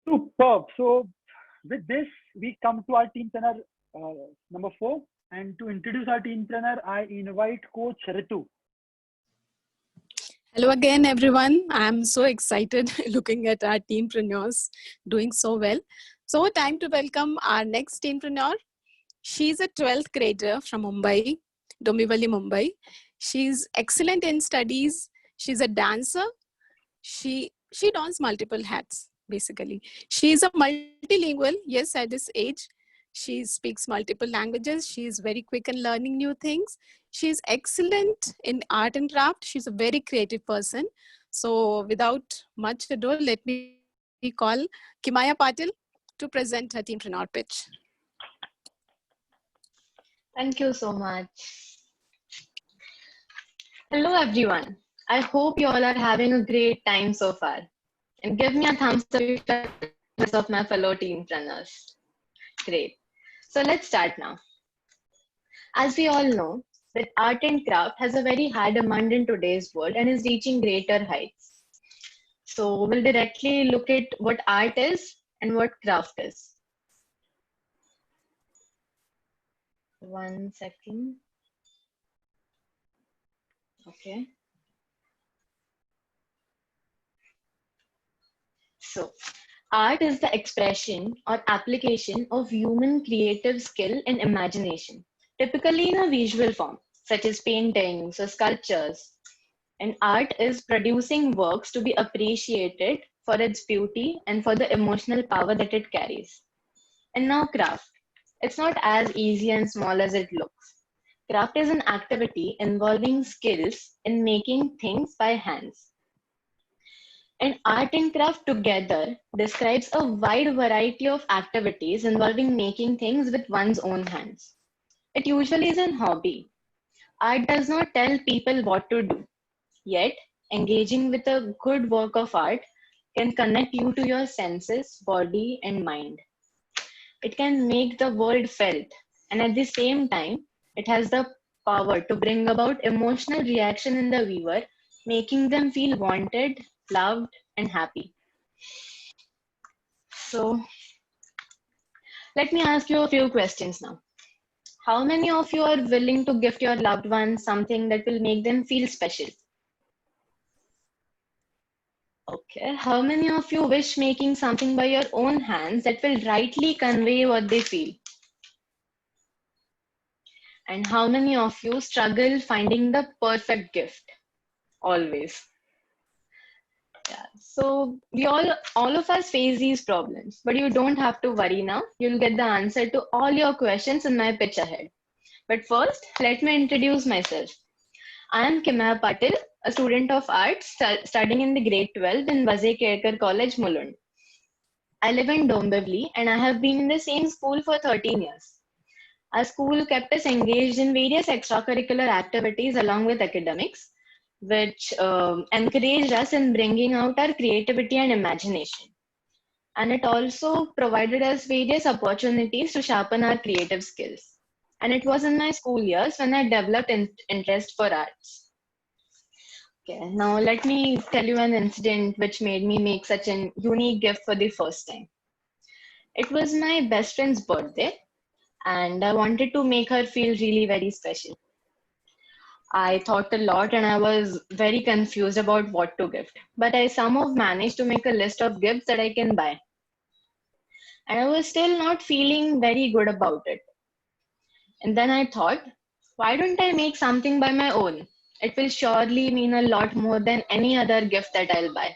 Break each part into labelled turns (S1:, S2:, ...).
S1: Superb. So, with this, we come to our team trainer number four. And to introduce our team trainer, I invite Coach Ritu.
S2: Hello again, everyone. I'm so excited looking at our teampreneurs doing so well. So, time to welcome our next teampreneur. She's a 12th grader from Mumbai, Dombivali, Mumbai. She's excellent in studies. She's a dancer. She dons multiple hats, basically. She's a multilingual, yes, at this age. She speaks multiple languages. She's very quick in learning new things. She's excellent in art and craft. She's a very creative person. So without much ado, let me call Kimaya Patil to present her teampreneur pitch.
S3: Thank you so much. Hello, everyone. I hope you all are having a great time so far. And give me a thumbs up if you are jealous of my fellow teampreneurs. Great. So let's start now. As we all know, that art and craft has a very high demand in today's world and is reaching greater heights. So we'll directly look at what art is and what craft is. One second. Okay. So, art is the expression or application of human creative skill and imagination, typically in a visual form, such as paintings or sculptures. And art is producing works to be appreciated for its beauty and for the emotional power that it carries. And now, craft. It's not as easy and small as it looks. Craft is an activity involving skills in making things by hands. And art and craft together describes a wide variety of activities involving making things with one's own hands. It usually is a hobby. Art does not tell people what to do, yet, engaging with a good work of art can connect you to your senses, body, and mind. It can make the world felt, and at the same time, it has the power to bring about emotional reaction in the viewer, making them feel wanted, loved, and happy. So, let me ask you a few questions now. How many of you are willing to gift your loved ones something that will make them feel special? Okay. How many of you wish making something by your own hands that will rightly convey what they feel? And how many of you struggle finding the perfect gift? Always. Yeah. So we all of us face these problems, but you don't have to worry now. You'll get the answer to all your questions in my pitch ahead. But first, let me introduce myself. I am Kimaya Patil, a student of arts studying in the grade 12 in Vazay Kerkar College, Mulund. I live in Dombivli and I have been in the same school for 13 years. Our school kept us engaged in various extracurricular activities along with academics, which encouraged us in bringing out our creativity and imagination. And it also provided us various opportunities to sharpen our creative skills. And it was in my school years when I developed interest for arts. Okay, now let me tell you an incident which made me make such a unique gift for the first time. It was my best friend's birthday, and I wanted to make her feel really very special. I thought a lot and I was very confused about what to gift, but I somehow managed to make a list of gifts that I can buy. And I was still not feeling very good about it. And then I thought, why don't I make something by my own? It will surely mean a lot more than any other gift that I'll buy.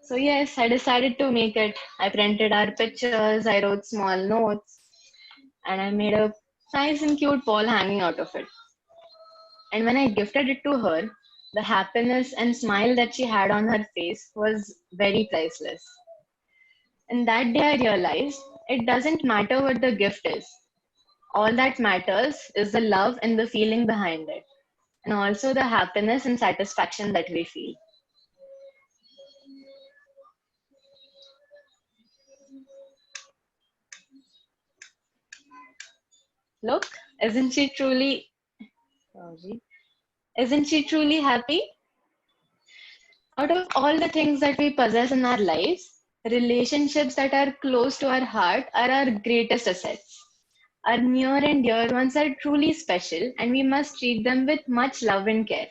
S3: So, yes, I decided to make it. I printed our pictures, I wrote small notes, and I made a nice and cute ball hanging out of it. And when I gifted it to her, the happiness and smile that she had on her face was very priceless. And that day I realized it doesn't matter what the gift is. All that matters is the love and the feeling behind it, and also the happiness and satisfaction that we feel. Look, isn't she truly, sorry, isn't she truly happy? Out of all the things that we possess in our lives, Relationships that are close to our heart are our greatest assets. Our near and dear ones are truly special, and we must treat them with much love and care.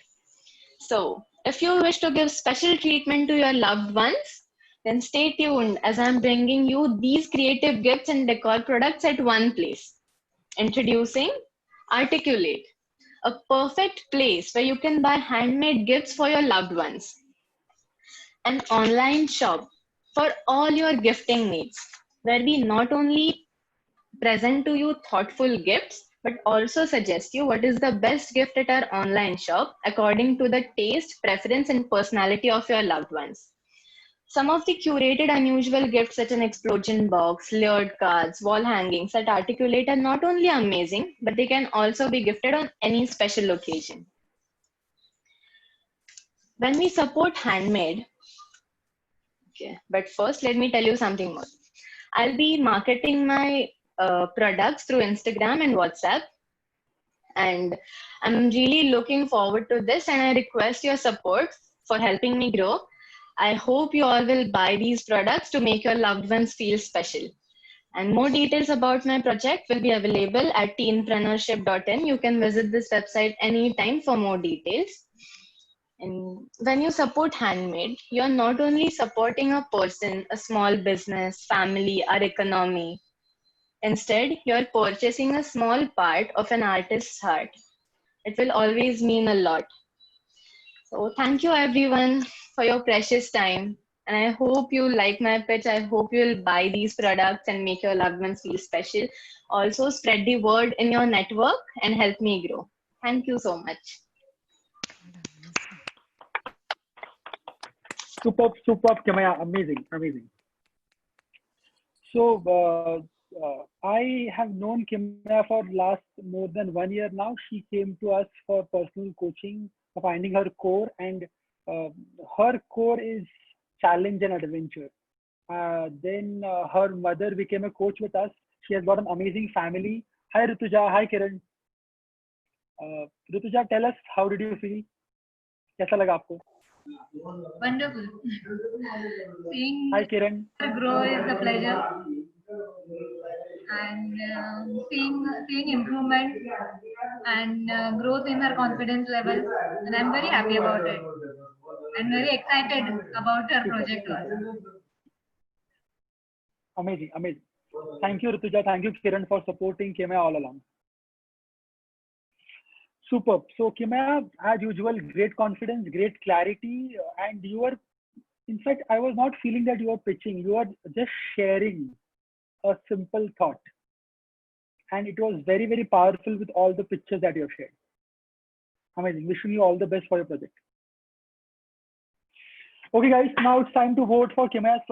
S3: So, if you wish to give special treatment to your loved ones, then stay tuned as I'm bringing you these creative gifts and decor products at one place. Introducing Articulate, a perfect place where you can buy handmade gifts for your loved ones. An online shop for all your gifting needs, where we not only present to you thoughtful gifts, but also suggest you what is the best gift at our online shop according to the taste, preference, and personality of your loved ones. Some of the curated unusual gifts, such as an explosion box, layered cards, wall hangings that Articulate are not only amazing, but they can also be gifted on any special occasion. When we support handmade, okay, but first let me tell you something more. I'll be marketing my products through Instagram and WhatsApp. And I'm really looking forward to this, and I request your support for helping me grow. I hope you all will buy these products to make your loved ones feel special. And more details about my project will be available at teenpreneurship.in. You can visit this website anytime for more details. And when you support handmade, you're not only supporting a person, a small business, family, or economy. Instead, you're purchasing a small part of an artist's heart. It will always mean a lot. So thank you everyone for your precious time. And I hope you like my pitch. I hope you'll buy these products and make your loved ones feel special. Also spread the word in your network and help me grow. Thank you so much.
S1: Superb, Kimaya. Amazing, amazing. So I have known Kimaya for last more than 1 year now. She came to us for personal coaching, for finding her core, and her core is challenge and adventure. Then her mother became a coach with us. She has got an amazing family. Hi Rituja, hi Kiran. Rituja, tell us, how did you feel? कैसा लगा आपको?
S4: Wonderful. Seeing
S1: Hi Kiran.
S4: her grow is a pleasure, and seeing improvement and growth in her confidence level, and I'm very happy about it. I'm very excited about her project also.
S1: Amazing, amazing. Thank you Rituja, thank you Kiran for supporting Kimaya all along. Superb. So Kimaya, as usual, great confidence, great clarity, and you were, in fact, I was not feeling that you were pitching. You were just sharing a simple thought, and it was very, very powerful with all the pictures that you have shared. Amazing. Wishing you all the best for your project. Okay, guys, now it's time to vote for Kimaya's